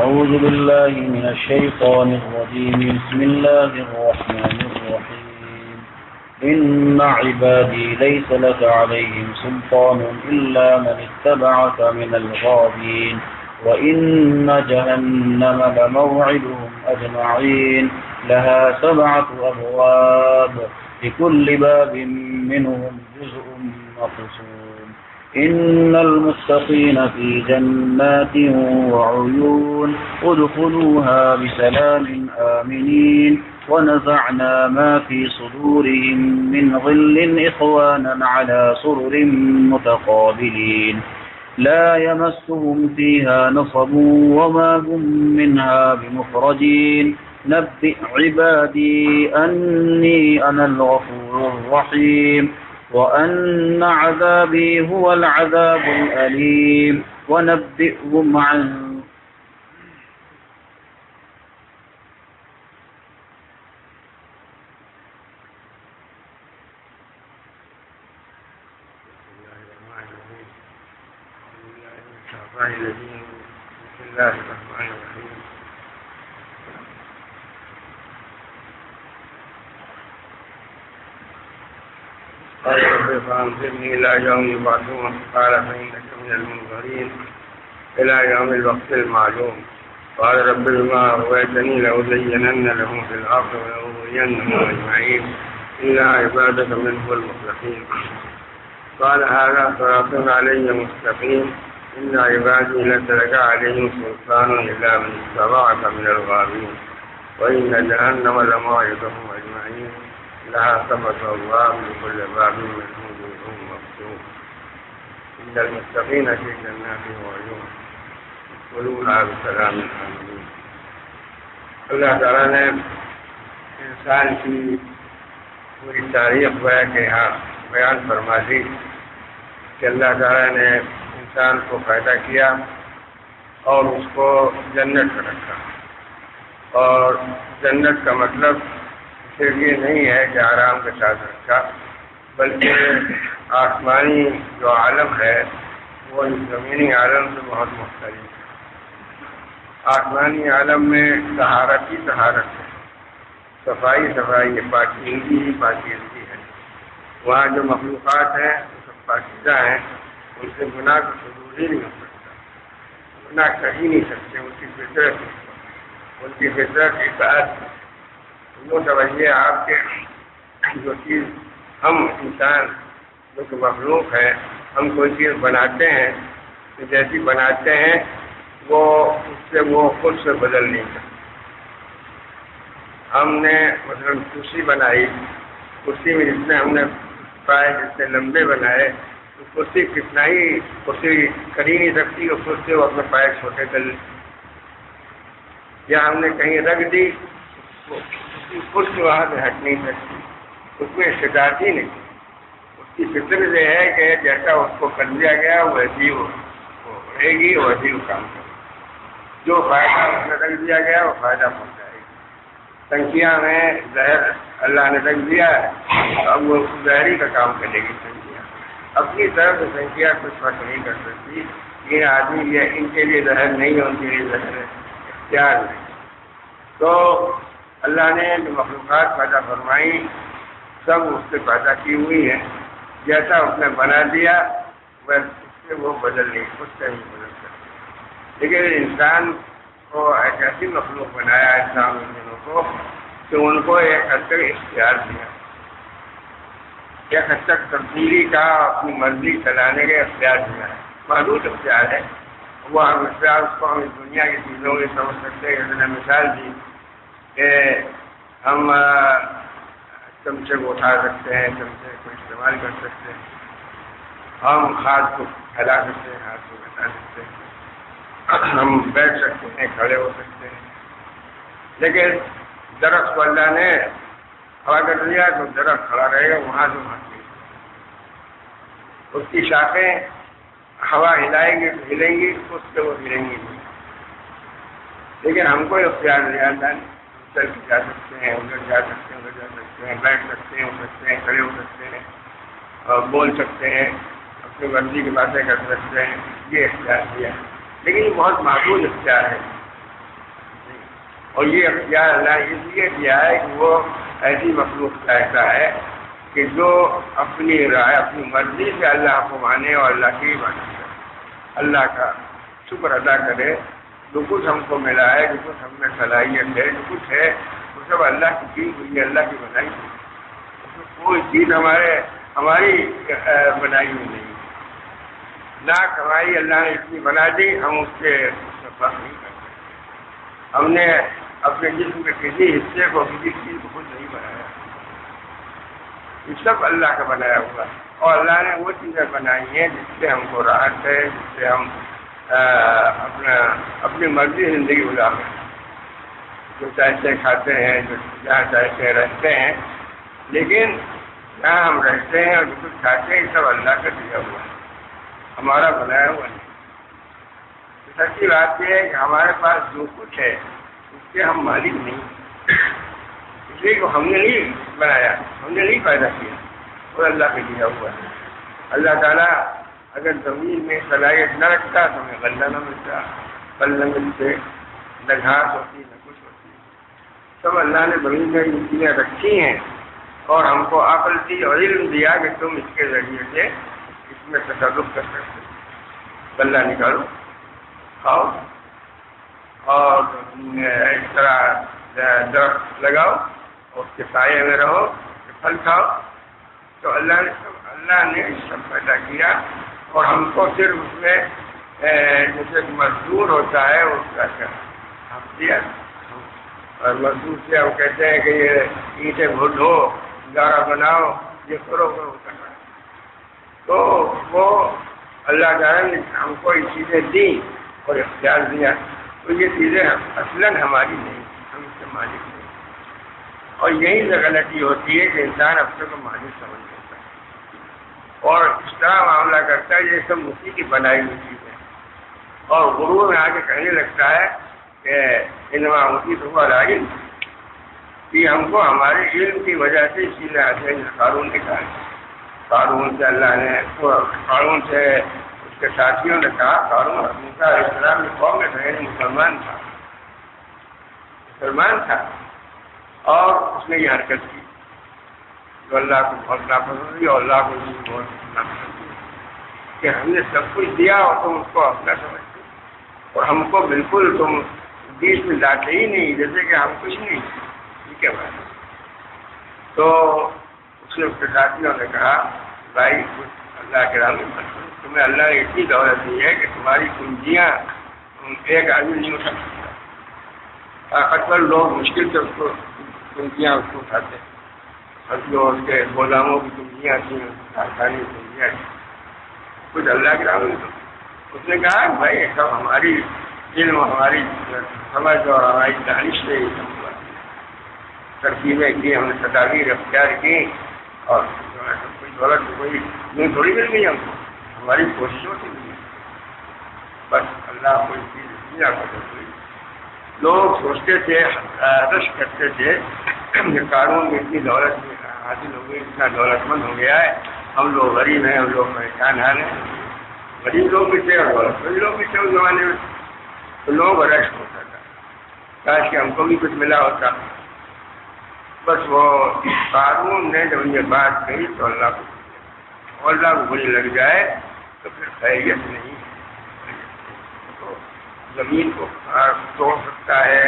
أعوذ بالله من الشيطان الرجيم بسم الله الرحمن الرحيم إن عبادي ليس لك عليهم سلطان إلا من اتبعك من الغاوين وإن جهنم لموعدهم أجمعين لها 7 أبواب لكل باب منهم جزء مقسوم إن المتقين في جنات وعيون ادخلوها بسلام آمنين ونزعنا ما في صدورهم من غل إخوانا على سرر متقابلين لا يمسهم فيها نصب وما هم منها بمخرجين نبئ عبادي أني أنا الغفور الرحيم وأن عذابي هو العذاب الأليم ونبئهم عن بسم الله الرحمن الرحيم قال رب فأنظرني إلى يوم يبعثون قال فإنك من المنظرين إلى يوم الوقت المعلوم قال رب بما أغويتني لأزينن لهم في الأرض ولأغوينهم أجمعين إلا عبادك منهم المخلصين قال هذا صراط علي مستقيم إن عبادي ليس لك عليهم سلطان إلا من اتبعك من الغاوين وإن جهنم لموعدهم أجمعين لها 7 أبواب لكل باب منهم جزء مقسوم إن المتقين في جنات وعيون ادخلوها بسلام آمنين. اللہ تعالیٰ نے انسان کی پوری تاریخ بیان فرما دی کہ اللہ تعالیٰ نے انسان کو پیدا کیا اور اس کو جنت میں رکھا، اور جنت کا مطلب صرف یہ نہیں ہے کہ آرام کے ساتھ رکھا، بلکہ آسمانی جو عالم ہے وہ اس زمینی عالم سے بہت مختلف ہے۔ آسمانی عالم میں طہارت ہی طہارت ہے، صفائی ہے، پاکیزگی ہی پاکیزگی ہے۔ وہاں جو مخلوقات ہیں وہ سب پاکیزہ ہیں، ان سے گناہ کا حصول ہی نہیں ہو سکتا، گناہ کر ہی نہیں سکتے، ان کی فطرت اطاعت۔ وہ توجہ آپ کے جو چیز ہم انسان جو کہ مخلوق ہے، ہم کوئی چیز بناتے ہیں تو جیسی بناتے ہیں وہ اس سے وہ خود سے بدل نہیں سکتے۔ ہم نے مثلاً کرسی بنائی، کرسی میں جتنے ہم نے پائے جتنے لمبے بنائے، کرسی کتنا ہی کرسی کر ہی نہیں سکتی، اور خود سے وہ اپنے پائے چھوٹے کر لی، یا ہم نے کہیں رکھ دی خود سے وہاں سے ہٹ نہیں سکتی، اس میں استطاعت ہی نہیں۔ اس کی فطر یہ ہے کہ جیسا اس کو کر دیا گیا ویسی وہ رہے گی، ویسی وہ کام کرے گی، جو فائدہ اس نے رکھ دیا گیا وہ فائدہ پہنچائے گی۔ تنکیاں میں زہر اللہ نے رکھ دیا ہے، اب وہ زہری کا کام کرے گی۔ تنکیاں اپنی طرف سے تنکیاں کچھ فرق نہیں کر سکتی، یہ آدمی یہ ان کے لیے زہر نہیں ہے، ان کے لیے زہر اختیار نہیں۔ تو اللہ نے جو مخلوقات پیدا فرمائی سب اس سے پیدا کی ہوئی ہیں، جیسا اس نے بنا دیا بس اس سے وہ بدل نہیں، خود سے نہیں بدل سکتے۔ لیکن انسان کو ایک ایسی مخلوق بنایا انسان کو کہ ان کو ایک حد تک اختیار دیا، ایک حد تک تبدیلی کا اپنی مرضی چلانے کا اختیار دیا ہے، محدود اختیار ہے۔ وہ ہم اختیار اس کو ہم اس دنیا کی چیزوں میں سمجھ سکتے ہیں۔ جیسے نے مثال دی کہ ہم چمچے کو اٹھا سکتے ہیں، چمچے کو استعمال کر سکتے ہیں، ہم ہاتھ کو پھیلا سکتے ہیں، ہاتھ کو بتا سکتے ہیں، ہم بیٹھ سکتے ہیں، کھڑے ہو سکتے ہیں۔ لیکن درخت کو اللہ نے کھڑا کر دیا تو درخت کھڑا رہے گا، وہاں سے وہاں نہیں۔ اس کی شاخیں ہوا ہلائیں گی تو ہلیں گی، اس سے وہ ہلیں گی نہیں۔ لیکن ہم کو اختیار دیا اللہ نے، چل کے جا سکتے ہیں، ادھر جا سکتے ہیں، ادھر جا سکتے ہیں، بیٹھ سکتے ہیں، اٹھ سکتے ہیں، کھڑے ہو سکتے ہیں، اور بول سکتے ہیں، اپنی مرضی کی باتیں کر سکتے ہیں، یہ اختیار دیا ہے۔ لیکن یہ بہت محدود اختیار ہے، اور یہ اختیار اللہ نے اس لیے دیا ہے کہ وہ ایسی مخلوق کا ایسا ہے کہ جو اپنی رائے اپنی مرضی سے اللہ کو مانے اور اللہ کی عبادت کرے، اللہ کا شکر ادا کرے. جو کچھ ہم کو ملا ہے، جو کچھ ہم میں صلاحیت ہے، جو کچھ ہے، وہ سب اللہ کی دی ہوئی ہے، اللہ کی بنائی ہوئی ہے. کوئی چیز ہماری بنائی ہوئی نہیں. لاکھ ہماری اللہ نے اتنی بنا دی، ہم اس سے فرق نہیں کر سکتے. ہم نے اپنے جسم کے کسی حصے کو کسی چیز کو خود نہیں بنایا، یہ سب اللہ کا بنایا ہوا. اور اللہ نے وہ چیزیں بنائی ہیں جس سے ہم کو راحت ہے، جس سے ہم اپنی مرضی زندگی گزارتے ہیں. جو چاہتے کھاتے ہیں، جو جہاں چاہتے رہتے ہیں، لیکن جہاں ہم رہتے ہیں اور جو کچھ کھاتے ہیں یہ سب اللہ کا دیا ہوا ہے، ہمارا بنایا ہوا نہیں. سچی بات یہ ہے کہ ہمارے پاس جو کچھ ہے اس کے ہم مالک نہیں، اس لیے ہم نے نہیں بنایا، ہم نے نہیں پیدا کیا، اور اللہ کا دیا ہوا ہے. اللہ تعالیٰ اگر زمین میں صلاحیت نہ رکھتا تو ہمیں غلہ نہ ملتا، پھل نہ ملتے، نہ گھاس ہوتی نہ کچھ ہوتی. سب اللہ نے زمین میں یہ چیزیں رکھی ہیں اور ہم کو عقل دی اور علم دیا کہ تم اس کے ذریعے سے اس میں تصرف کر سکتے. غلہ نکالو، کھاؤ، اور اس طرح درخت لگاؤ اور اس کے سائے میں رہو، پھل کھاؤ. تو اللہ نے سب پیدا کیا اور ہم کو صرف اس میں جیسے مزدور ہوتا ہے اس کا ہم دیا. اور مزدور سے ہم کہتے ہیں کہ یہ اینٹیں گھڑو، گارا بناؤ، یہ کرو کرنا. تو وہ اللہ تعالیٰ نے ہم کو یہ چیزیں دی اور اختیار دیا. تو یہ چیزیں اصلاً ہماری نہیں، ہم اس کے مالک نہیں. اور یہی سے غلطی ہوتی ہے کہ انسان اپنے کو مالک سمجھ لیتا ہے اور اس طرح معاملہ کرتا ہے یہ سب اسی کی بنائی ہوئی چیزیں، اور غرور میں آ کے کہنے لگتا ہے کہ انما ہوتی تو وہ علم، کہ ہم کو ہمارے علم کی وجہ سے چیزیں آتے ہیں. قارون نے کہا، قارون سے اللہ نے، قارون سے اس کے ساتھیوں نے کہا، قارون موسیٰ علیہ السلام کی قوم میں تھا، مسلمان تھا اور اس نے یہ حرکت کی جو اللہ کو بہت ناپسند ہوئی اور اللہ کو بہت ناپسند ہوئی کہ ہم نے سب کچھ دیا اور تم اس کو اپنا سمجھتے اور ہم کو بالکل تم بیچ میں لاتے ہی نہیں، جیسے کہ ہم کچھ نہیں. ٹھیک ہے بھائی. تو اس نے اس کے ساتھیوں نے کہا، بھائی کچھ اللہ کے راہ میں تمہیں اللہ نے اتنی دولت دی ہے کہ تمہاری کنجیاں ایک آدمی نہیں اٹھا سکتا. طاقتور لوگ مشکل سے اس کو کنجیاں اس کو اٹھاتے ہیں، اور جو اس کے غلاموں کی کنجیاں تھیں، کارخانے کی کنجیاں تھیں، کچھ اللہ کے راہ میں. اس نے کہا بھائی سب ہماری علم، ہماری سمجھ اور ہماری دانش سے یہ سب ترکیبیں کی، ہم نے تدابیر اختیار کی اور کوئی دولت کوئی نہیں تھوڑی مل گئی ہم کو، ہماری کوششوں سے ملی. بس اللہ کوئی چیز نہیں آ سکتی. لوگ سوچتے تھے، رش کرتے تھے کہ قارون میں اتنی دولت حاصل ہو گئی، اتنا دولت مند ہو گیا ہے، ہم لوگ غریب ہیں، ہم لوگ پریشان حال ہیں. غریب لوگ بھی تھے اور دولت مند لوگ بھی تھے اس زمانے میں. تو لوگ رش ہوتا تھا، کاش کہ ہم کو بھی کچھ ملا ہوتا. بس وہ قارون نے جب یہ بات کہی تو اللہ کو بری لگ جائے تو پھر خیریت نہیں. تو زمین کو توڑ سکتا ہے،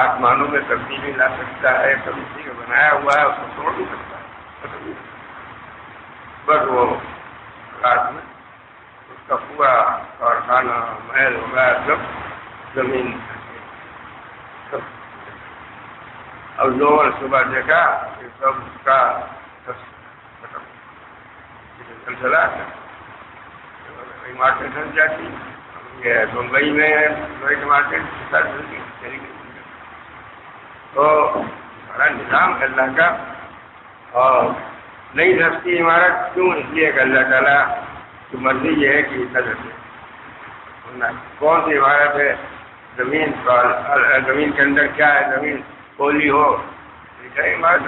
آسمانوں میں تبدیلی لا سکتا ہے، سب اسی کا بنایا ہوا ہے، اس کو توڑ بھی سکتا ہے. بس وہ رات میں اس کا پورا کارخانہ محل ہو گیا، سب زمین. اب لوگوں نے صبح دیکھا کہ سب اس کا سلسلہ عمارتیں ڈھل جاتی. یہ بمبئی میں عمارتیں چلی گئی. تو بڑا نظام اللہ کا، اور نہیں دھستی عمارت کیوں؟ اس لیے کہ اللہ تعالیٰ کی مرضی یہ ہے کہ نہ دھسے. کون سی عمارت ہے؟ زمین کے اندر کیا ہے؟ زمین پولی ہو عمارت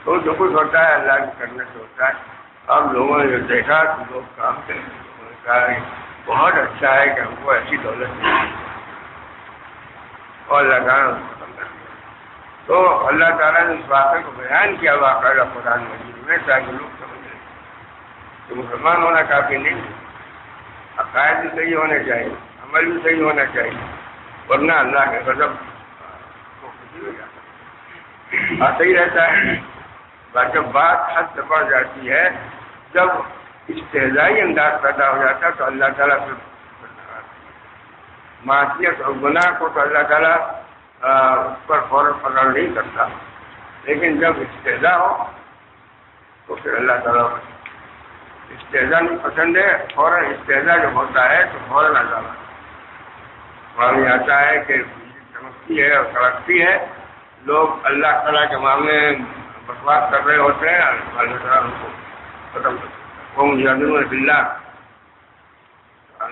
تو جو کچھ ہوتا ہے اللہ کے کرنے سے ہوتا ہے. اب لوگوں نے جو دیکھا تو لوگ کام کریں، انہوں نے کہا بہت اچھا ہے کہ ہم کو ایسی دولت ملی. اور اللہ تعالیٰ نے ختم کر دیا. تو اللہ تعالیٰ نے اس واقعے کو بیان کیا باقاعدہ قرآن مجید میں تاکہ لوگ سمجھ لیں کہ مسلمان ہونا کافی نہیں، عقائد بھی صحیح ہونے چاہیے، عمل بھی صحیح ہونا چاہیے، ورنہ اللہ کے غضب کو خوشی ہو جاتا ہے. اور صحیح رہتا ہے جب بات حد سے بڑھ جاتی ہے، جب استہزائی انداز پیدا ہو جاتا ہے تو اللہ تعالیٰ پھر معصیت اور گناہ کو تو اللہ تعالیٰ اس پر فوراً پکڑ نہیں کرتا، لیکن جب استہزا ہو تو پھر اللہ تعالیٰ استہزا نہیں پسند ہے. فوراً استہزا جب ہوتا ہے تو فوراً اللہ وہاں یہ آتا ہے کہ چمکتی ہے اور سڑکتی ہے، لوگ اللہ تعالیٰ کے معاملے بکواس کر رہے ہوتے ہیں، اللہ تعالیٰ ان کو ختم کرتے ہیں. قوم یامنون باللہ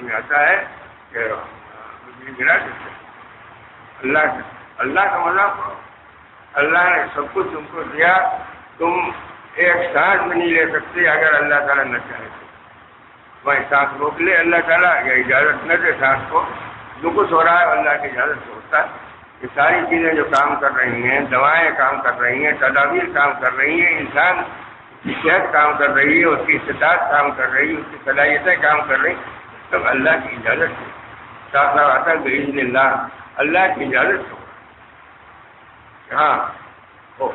میں آتا ہے کہ گرا دیتے اللہ کا مذاق کرو. اللہ نے سب کچھ تم کو دیا، تم ایک سانس بھی نہیں لے سکتے اگر اللہ تعالیٰ نہ چاہے تو. وہیں سانس روک لے اللہ تعالیٰ یا اجازت نہ دے سانس کو، جو کچھ ہو رہا ہے اللہ کی اجازت سے ہوتا ہے. یہ ساری چیزیں جو کام کر رہی ہیں، دوائیں کام کر رہی ہیں، تدابیر کام کر رہی ہیں، انسان کی صحت کام کر رہی ہے، اس کی استطاعت کام کر رہی ہے، اس کی صلاحیتیں کام کر رہی ہیں، سب اللہ کی اجازت سے. صاف صاف آتا ہے بإذن اللہ کی اجازت سے. ہاں ہو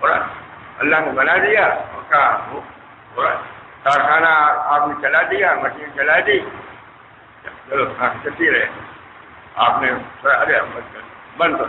رہا اللہ نے بنا دیا اور کہا ہو رہا. کارخانہ آپ نے چلا دیا، مشین چلا دی، چلو چلتی رہے. آپ نے بند کر